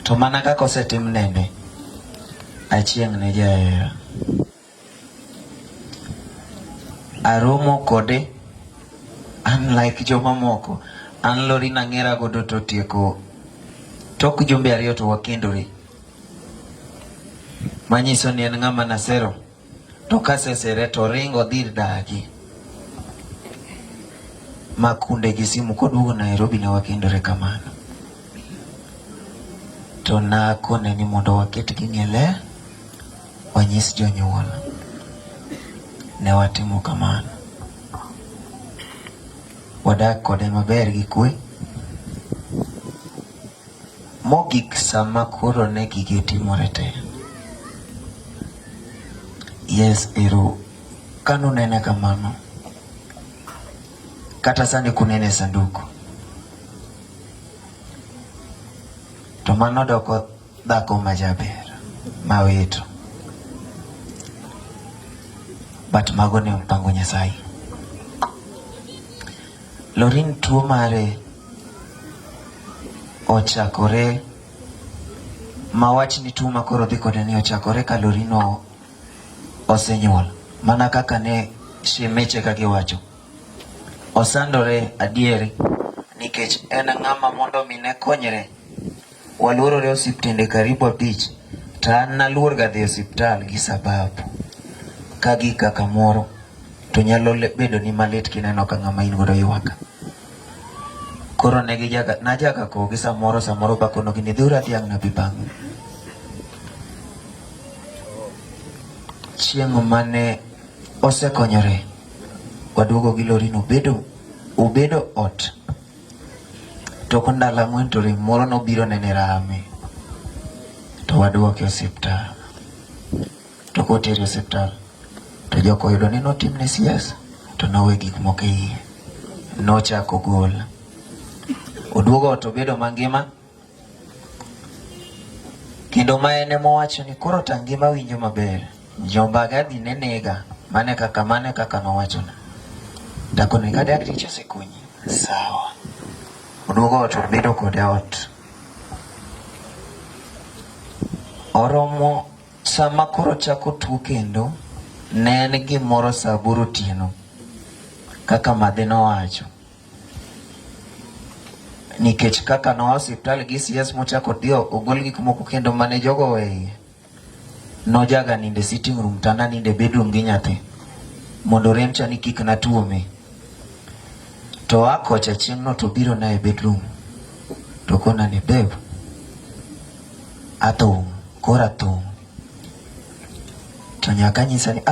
To mana kaka osetim nene achieng' ne jahera aromo kode unlike joma moko an Lori nang'era godo to tieko tok jumbe 2 to wakendore, manyiso ni en ng'ama nasero to kasesere to ringo dhir dagi makunde gi simu koduogo Nairobi ne wakendore kamano. To nakone ni mondo waket gi ng'ele wanyis jonyuol, ne watimo kamano. Wadak kode maber gi kwe. Mogik sama koro ne gige timore te, yes ero kanu nene kamano kata sani kunene sanduku to mano doko dhako majaber mawito, but mago ne mpango Nyasaye. Lorin tuo mare ochakore, mawach ni tuo makoro dhi kode ni ochakore ka Lorino osenyuol, mana kaka ne shemeche ka giwacho. Osandore adieri nikech en ng'ama mondo mine konyre. Waluorore osiptende karibu 5 to an naluor ga dhi osiptal gi sababu kagi kaka moro to nyalo bedo ni malit kineno ka ng'ama in godo ywaka. Koro ne najaga ko gi samoro bakono gini dhura tiang' na bibang'. Chieng' mane osekonyore waduogo gi Lorino ubedo ot tok ndalo 4 to rem moro nobiro nene rame to waduoke osiptal. To kotere osiptal to joko yudo ni notimne siasa to nowe gik moko iye, nochako gol. Oduogo to bedo mangima kendo ma ene mowacho ni koro ta ngima winjo maber, jombaga dhi nenega mane kaka nowachona. Dako ne kada akricho sekunyi sawa. Oduogo to bedo kode ot. Oromo sama koro chako tuo kendo ne en gimoro saa 8 otieno kaka madhe nowacho, nikech kaka no hospital gi CS mochako dio ogol gik moko kendo mane jogo weye. Nojaga ninde sitting room tana ninde bedroom gi nyathi mondo rem chani kik na tuome. To akocha chieng' no to biro na e bedroom to kona ni babe kora thung. To nyaka nyisa ni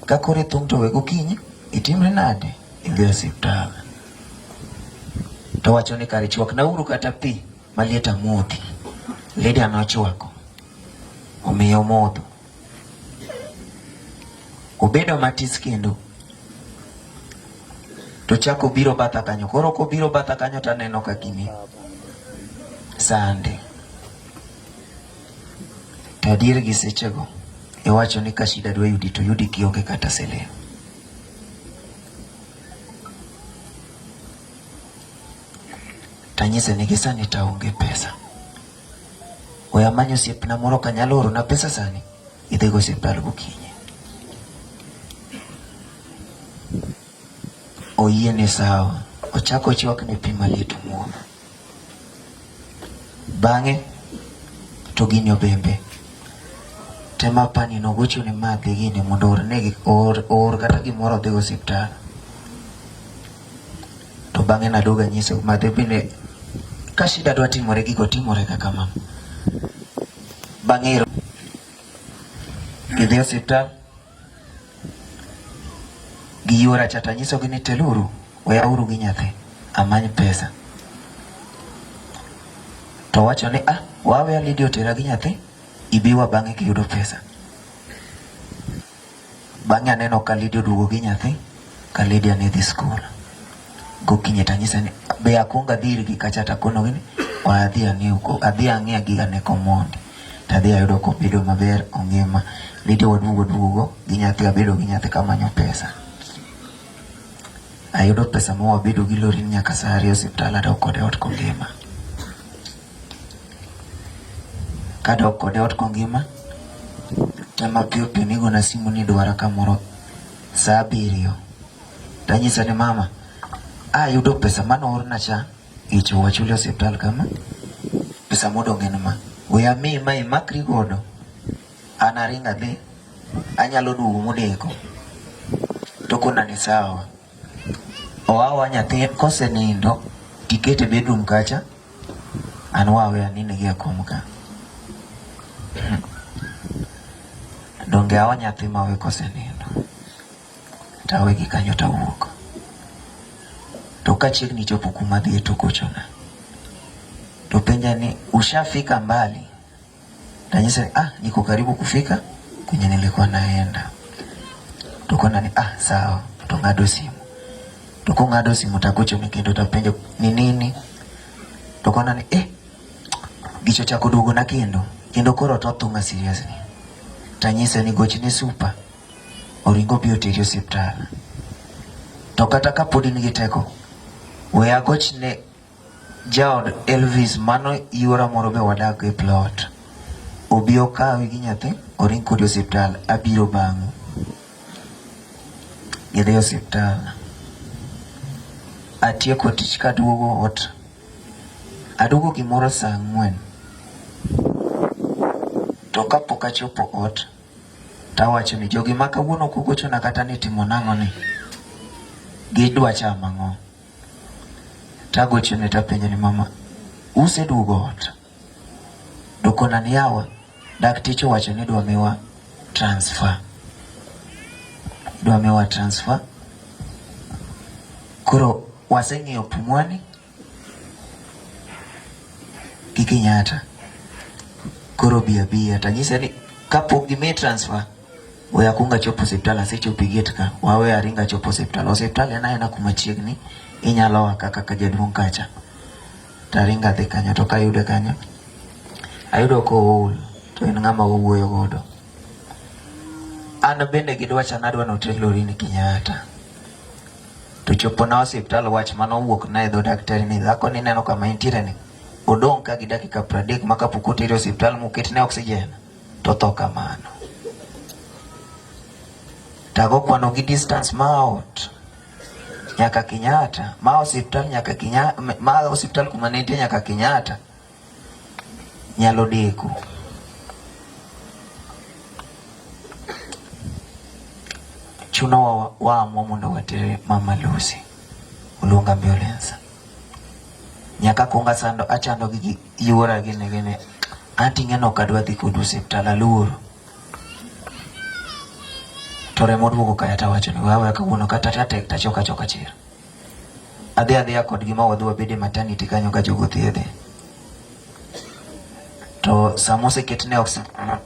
ka kore thung to wego kinyi itimre nade idhi osiptal. To wacho ni kare chwak na uru kata pi malieta modhi. Lady anochwako omiyo modho. Obedo matis kendo to chako biro batha kanyo. Koro ko biro batha kanyo to aneno ka gini sande. To adier gi sechego iwacho ni ka shida dwa yudi to yudi kionge kata sele. Tanyise ni gisani taonge pesa. Oya manyo osiepna moro kanyalo oro na pesa sani idhi go osiptal gokinyi. Oyie ni sawa. Ochako chwak ni pi maliet muomo. Bang'e to gini obembe tema pani no gocho ni madhi gini mondo or kata gimoro dhi go osiptal. To bang'e naduoga nyiso madhi bende ka shida dwa timore gigo timore kaka mama. Bang'e gidhi osiptal gi yora chata nyiso gini teluru oya uru gi nyathi amany pesa. To wacho ni wawe Lady otera gi nyathi ibiwa bang'e kiyudo pesa. Bang'e aneno ka Lady oduogo gi nyathi ka Lady ane dhi skul. Gokinyi tanyisa ni be akunga dhiri gi kacha takono gini adhi ang'ia giga ne komondi tadhi ayudo kobedo maber ongima. Lady waduogo gi nyathi abedo gi nyathi kamanyo pesa. Ayudo pesa mo wabedo gi Lorin nyaka saa 2 osiptal adok kode ot kongima. kadok kode ot kongima tema pio pio nigo na simu ni dwara kamoro saa 7 tanyisa ni mama yudo pesa mano orna cha icho wachuli hospital kama pesa modong en ma we ami mai makri godo anaringa de anyalo dugo modeko to kona ni sawa owawa nyathi kose nindo tikete bedroom kacha anwawe anine gia komka donge awa nyathi mawe kose nindo tawe gikanyo tawuok to kachiegni chopo kuma dhi to kochona to penja ni ushafika mbali tanyisa niko karibu kufika kwenye nilikuwa naenda to kona ni sawa to ngado simu to kungado simu takocho nikendo tapenja ni nini to kona ni gicho chako dugo na kendo koro to thunga seriously tanyisa ni gochni super oringo bioteri hospital to kata kapodi nigi teko we agochne jaod Elvis mano yora moro be wadak e plot obio kawi gi nyathi oring kodi hospital abiro bang'u gidhi hospital atieko tich kaduogo ot aduogo gimoro saa 4 to kapok achopo ot tawacho ni jogi ma kawuono kugochona kata ni timo nang'o ni gidwa chama ang'o tagochone tapenjo ni mama useduogo ot dokona ni yawa dakteche wacho ni dwa miwa transfer koro waseng'iyo Pumwani gi Kenyatta koro biya tanyisa ni kapok gimi transfer we akunga chopo hospital asechopi gate ka wawe aringa chopo hospital ena kuma chiegni inyalo wa kaka jaduong' kacha taringa dhi kanyo to kayude kanyo ayudo ko ol to en ng'ama wuoyo godo an bende gidwacha nadwa notelo rini Kenyatta to chopo na hospital wach mano wuok na edho daktari ni dhako ni neno kama intiere ni odong' ka gi dakika 30 maka pukoteri hospital muketne oxygen to tho kamano tago kwano gi distance maot nyaka Kenyatta ma hospital kuma nitie nyaka Kenyatta nyalo deko chuno wa mondo watere mama Lucy ulunga ambulance nyaka kunga sando achando gi yuora gine anting'eno kadwa dhi kudu hospital aluoro tore moduogo kaya tawacho ni wawe kawuono kata tek tachoka chira adhi kod gima wadhi wabede maternity kanyo ka jogo thiedhe to samose ketne oxygen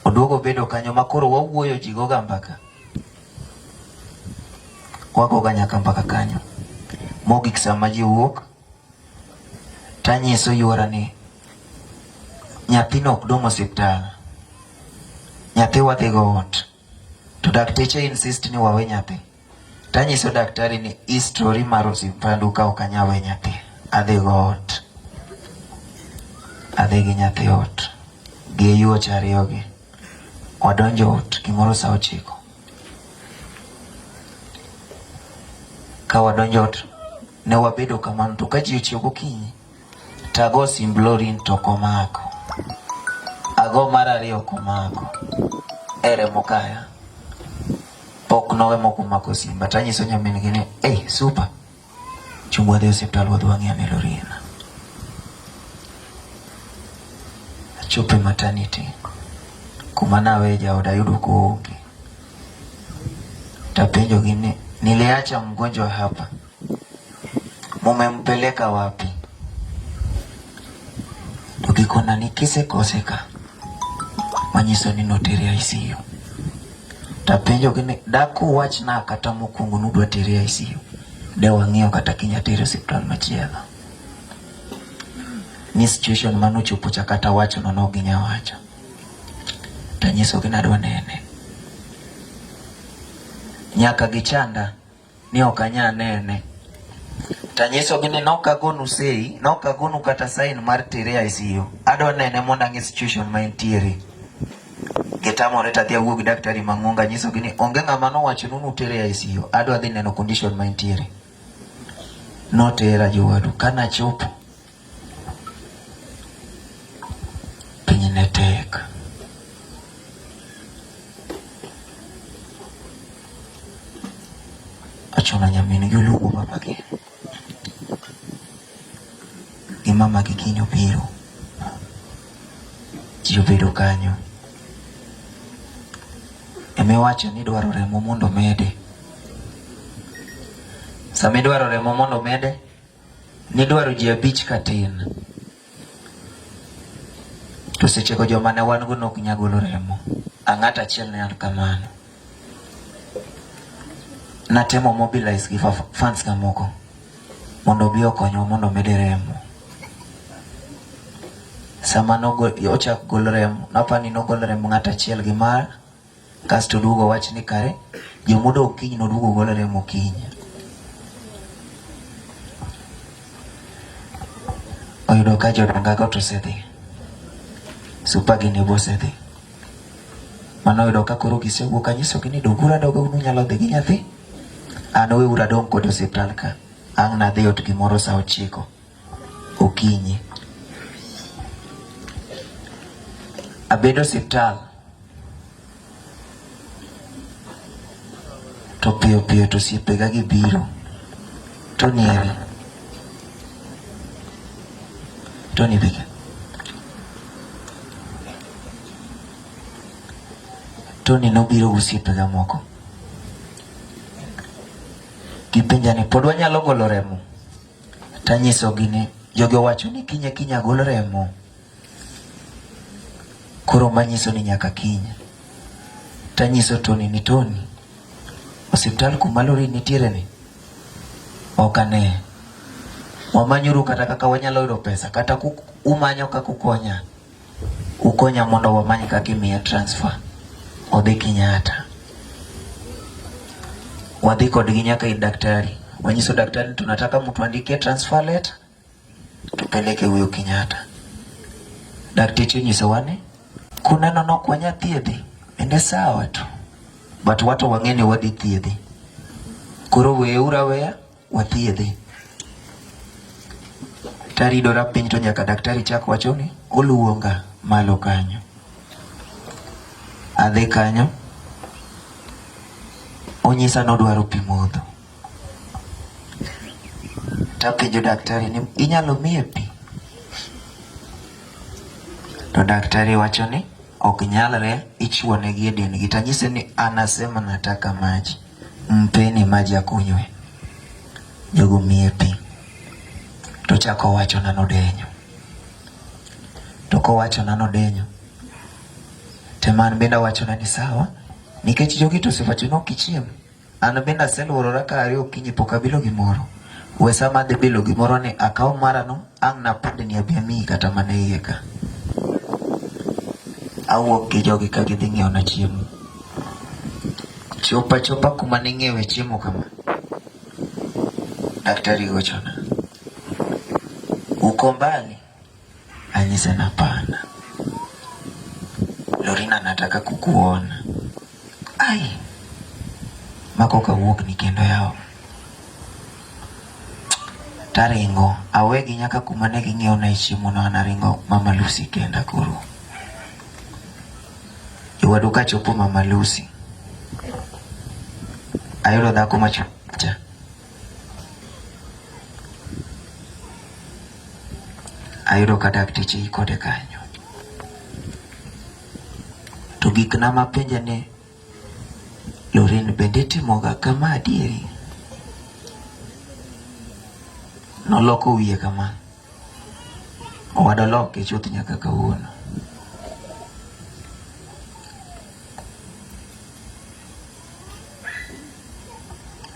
oduogo bedo kanyo makoro wawuoyo jigoga mbaka wagoga nyaka mbaka kanyo mogik sama ji wuok tanyiso yuora ni nyathino ok dong' hospital nyathi wadhi go ot to dakteche insist ni wawe nyathi tanyiso daktari ni history mar hospital ka ok anyawe nyathi adhi go ot adhi gi nyathi ot gi yuoch ariyogi wadonjo ot gimoro saa 9 ka wadonjo ot ne wabedo kamano to ka ji ochiew gokinyi tago simb Lorin to komako ago mar ariyo komako ere mokaya pok nowe moko mako simba tanyiso nyamin gi ni super chungwa dhi hospital wadhi wang'iyane Lorin achope maternity kuma nawe jaoda yudo kuonge tapenjo gini niliacha mgonjwa hapa mumempeleka wapi tukikona nikise koseka manyiso ni notere ICU tapenjo gini daku wach na kata mokwongo nudwa tere ICU de wang'iyo kata kinya tere hospital machielo ni situation mano chopo chakata wacho nono ginya wacho tanyiso gi nadwa nene nyaka gichanda ni okanya nene Tanyiso gini nokagonu sei, nokagonu kata sign mar tere ICU. Adwa nene mondo ang' institution ma entiere. Gitamore tadhi awuo gi daktari Mang'onga nyiso gini onge ng'ama nowacho nunu tere ICU. Adwa dhi neno condition ma entiere. Notera jowadu kana chopo. Piny ne tek. Achuna nyamin gi oluongo mamagi. Gi mamagi kinyo biro. Ji obedo kanyo. Emewacho ni dwaro remo mondo mede. Sama idwaro remo mondo mede, nidwaro ji 5 katin. To sechego joma ne wan go nok nya golo remo. Ang'ata achiel ne an kamano. Natemo mobilize gi fans kamoko mondo bi okonywa mondo mede remo. Sama ochak golo remo, napani nogolo remo ng'ata achiel gi mar kasto duogo wach ni kare jomodo okinyi noduogo golo remo okinyi. Oyudo ka jodonga go to osedhi. Super gi nebo osedhi. Mano oyudo ka koro gisewuok kanyisogi ni dogura dogo unu nyalo dhi gi nyathi. An weura dong' kod osiptal ka. Ang' nadhi ot gimoro saa 9 okinyi. Abedo osiptal. To piyo piyo to osiepega gibiro. Tony ere. Tony bige. Tony nobiro gi osiepega moko. Gipenja ni pod wanyalo golo remo. Tanyisogi ni jogi owacho ni kiny kinya golo remo. Koro manyiso ni nyaka kiny. Tanyiso Tony ni Tony, osiptal kuma lori nitiere ni ok ane. Wamanyuru kata kaka wanyalo yudo pesa kata umanyo kaka ukonya. Ukonya mondo wamany kaka imiya transfer. Odhi Kenyatta. Wadhi kodgi nyaka ir daktari. Wanyiso daktari tunataka mtu andike transfer letter tupeleke huyo Kenyatta. Daktari nyiso wane kuna nono kwa nyathiedhi ende sawa tu. But watu wang'eni wadhi thiedhi. Koro weura weya wathiedhi. Taridora piny to nyaka daktari chak wachoni oluonga malo kanyo. Adhi kanyo. Onyisa nodwaro pi modho. Tapenjo daktari ni inyalo miye pi? To daktari wacho ni ok nyalre, ichwone gi dengi. Tanyise ni anasema nataka maji. Mpeni maji akunywe. Jogo miye pi. To chako wacho na nodenyo. To ko wacho na nodenyo. Teman benda wacho na ni sawa. Nikech jogi to sifacho no kichiem. An benda seluorora ka ari okinyi pokabilo gimoro. Wesa madhi bilo gimoro ni akaw mara no ang' na pod ni abiami kata mane iye ka. Awuok gi jogi ka gidhi ng'iewo na chiemo. Chopa kuma ning'iewe chiemo kama. Daktari gochona. Uko mbali? Anyise na pana. Lorina nataka kukuona. Ai. Makoka wuok ni kendo yao. Taringo. Awegi nyaka kuma ne ging'iewo na chiemo no anaringo Mama Lucy kenda koro. Jowadu ka chopo Mama Lucy. Ayudo dhako macha. Ayudo ka dakteche ikode kanyo. To gik na mapenja ne Lorin bende timoga kama adieri. Noloko wiye kama. Owadoloke chuth nyaka kawuono.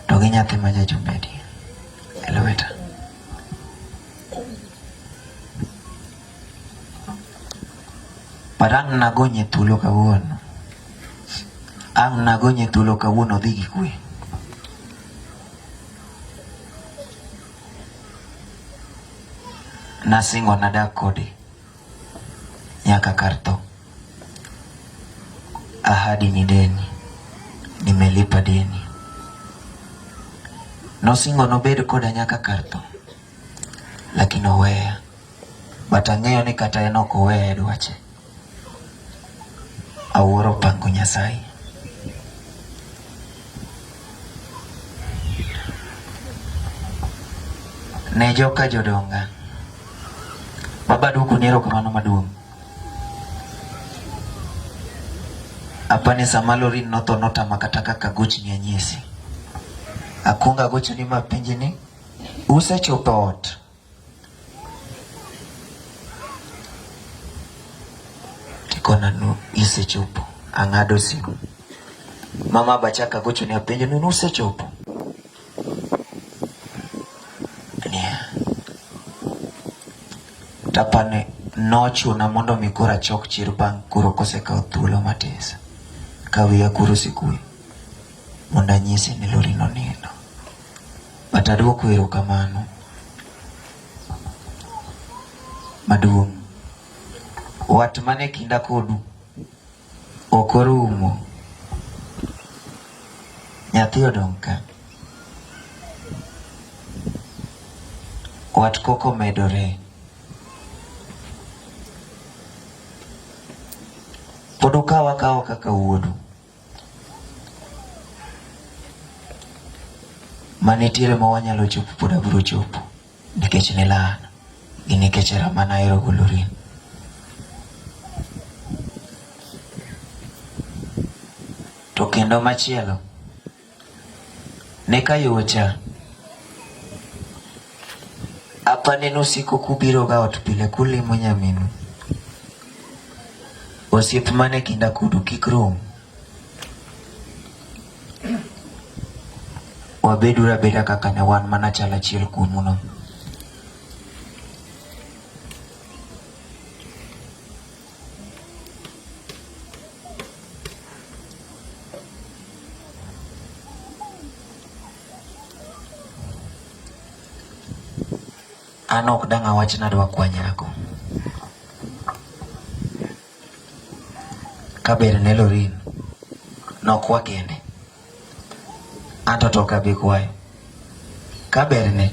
To gi nyathi ma jajumbedi. Eloweta. Parang nagonye thuolo kawuono. Ang' nagonye thuolo kawuono dhi gi kwe. nasingo nadak kodi nyaka karto. Ahadi ni deni, nimelipa deni. Nosingo nobedo koda nyaka karto, lakini oweya. Batang'eyo ni kata en ok oweya dwache. Awuoro pango Nyasaye. Ne joka jodonga, baba duku ni erokamano maduong'. Apani sama Lorin notho notama kata kaka gochni anyisi. Akwongo agochoni mapenji ni usechopo ot. Tikona no isechopo. Ang'ado simu. Mama bachaka agochoni apenjo ni usechopo. Tapane nochuna mondo mi kora chok chir bang' kuro kosekao thuolo matis. Kawiya kuro sikui mondo anyisi ni Lorin onindo. But aduoko erokamano maduong'. Wat mane kinda kodu ok orumo. Nyathi odong' ka. Wat koko medore. Pod ukawa kaka wuodu. Manitiere ma wanyalo chopo pod abiro chopo. Nikech ne lan. Gi nikech era mana ahero go Lorin. To kendo machielo. Ne kayocha. Apane nosiko kubiro ga ot pile kulimo nyaminu. Osiep mane kinda kudu kik rum. Wabedura beda kaka ne wan mana chal achiel kuomuno. An ok dang' awach nadwa kwa nyako. Kaber ne Lorin nokwa kende. Anto toka bi kwayo. Kaber ne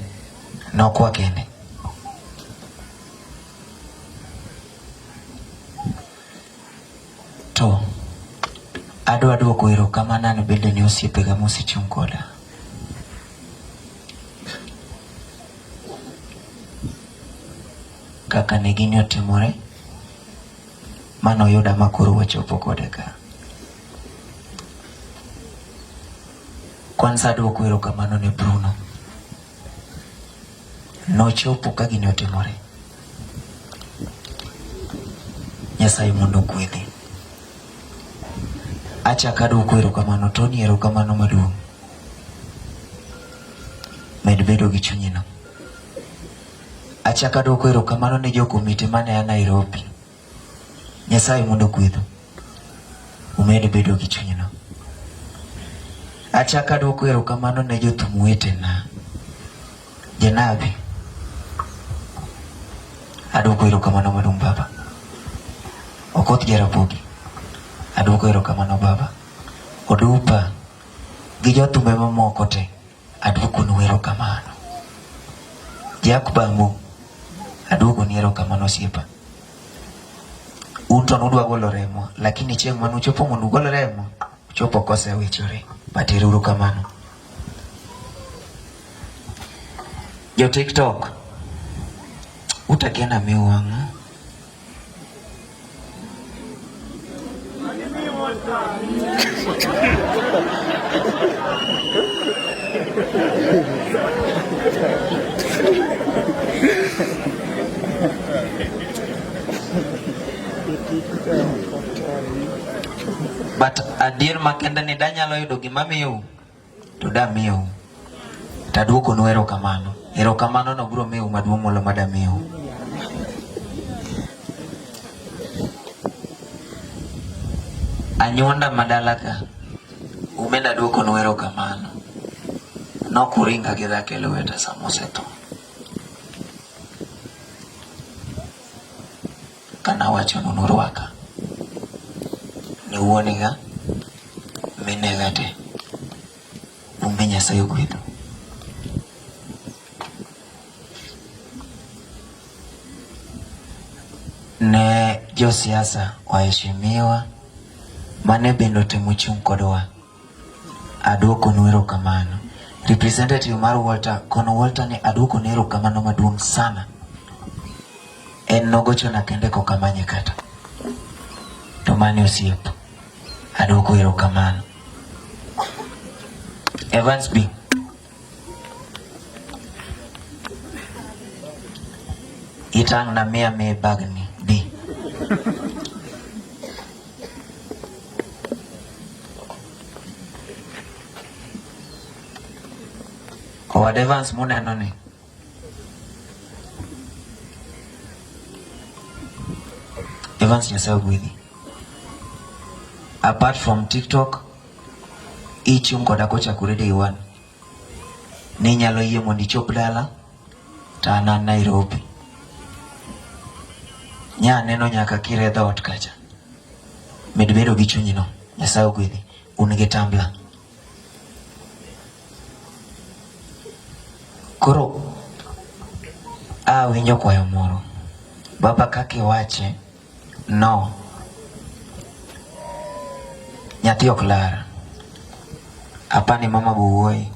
nokwa kende. To adwa duoko erokamano bende ne osiepega mosechung' koda. Kaka ne gini otimore, mano yuda makoro wachopo kode ka. Kwanza aduoko erokamano ne Bruno. Nochopo ka gini otimore. Nyasaye mondo kwedhi. Achaka aduoko erokamano Tony, erokamano maduong'. Med bedo gi chunyino. Achaka aduoko erokamano ne jokomite mane a Nairobi. Nyasaye mondo kwedhu. Umed bedo gi chunyino. Achaka aduoko erokamano ne jothum wetena. Janabi. Aduoko erokamano maduong' baba. Okoth Jaramogi. Aduoko erokamano baba. Odupa gi jothumbe mamoko te. Aduoko nu erokamano. Jak Bambo. Aduoko ni erokamano osiepa. Unto nudwa golo remo, lakini chieng' manuchopo mondo ugol remo, chopo kose wichore. Batero erokamano. Jo TikTok. Utakiana miwang'. But adier makenda ni danyalo yudo gima miyo to da miyo. Taduoko nu erokamano. Erokamano no biro miyo maduong' molo mada miyo. Anyuonda madalaka. Umeda duoko nu erokamano. Nokuringa gi dhake lweta samoseto. wacho nunuruaka ni wuonega minega te umbe Nyasaye ogwedho. Ne josiasa waheshimiwa mane bende otemo chung' kodwa, aduoko nu erokamano. Representative mar Walter, kono Walter ne aduoko nu erokamano maduong' sana. En nogochona kende kokamanye kata to mane osiep, aduoko erokamano. Evans B, itang' na mia me bagni B. Owad Evans muneno ni Evans Nyasaye ogwedhi. Apart from TikTok, ichung' koda kochakore day one, ni nyalo yie mondo ichop dala to an Nairobi. Nya neno nyaka kiredho ot kacha. Med bedo gi chunyno. Nyasaye ogwedhi. Un gi tambla. Koro winjo kwayo moro. Baba kaka iwache no. Nyathi ok lar. Apani mama buwuoyi